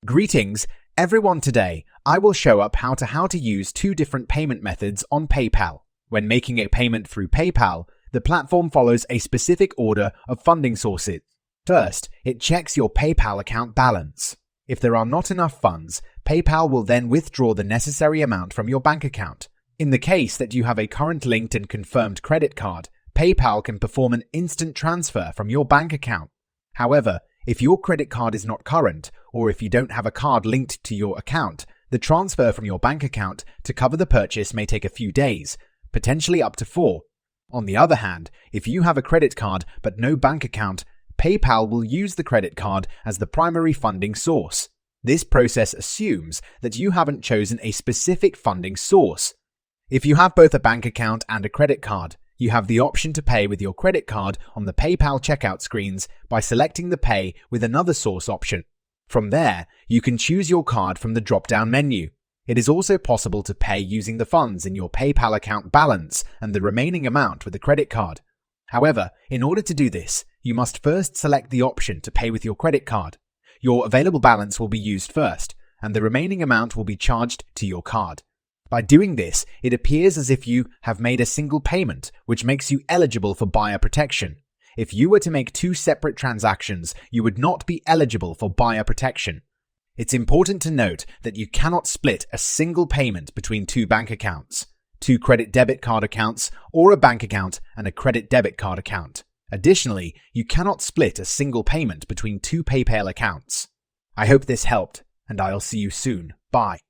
Greetings, everyone. Today, I will show up how to use two different payment methods on PayPal. When making a payment through PayPal, the platform follows a specific order of funding sources. First, it checks your PayPal account balance. If there are not enough funds, PayPal will then withdraw the necessary amount from your bank account. In the case that you have a current linked and confirmed credit card, PayPal can perform an instant transfer from your bank account. However, if your credit card is not current, or if you don't have a card linked to your account, the transfer from your bank account to cover the purchase may take a few days, potentially up to 4. On the other hand, if you have a credit card but no bank account, PayPal will use the credit card as the primary funding source. This process assumes that you haven't chosen a specific funding source. If you have both a bank account and a credit card, you have the option to pay with your credit card on the PayPal checkout screens by selecting the Pay with Another Source option. From there, you can choose your card from the drop-down menu. It is also possible to pay using the funds in your PayPal account balance and the remaining amount with a credit card. However, in order to do this, you must first select the option to pay with your credit card. Your available balance will be used first, and the remaining amount will be charged to your card. By doing this, it appears as if you have made a single payment, which makes you eligible for buyer protection. If you were to make two separate transactions, you would not be eligible for buyer protection. It's important to note that you cannot split a single payment between two bank accounts, two credit debit card accounts, or a bank account and a credit debit card account. Additionally, you cannot split a single payment between two PayPal accounts. I hope this helped, and I'll see you soon. Bye.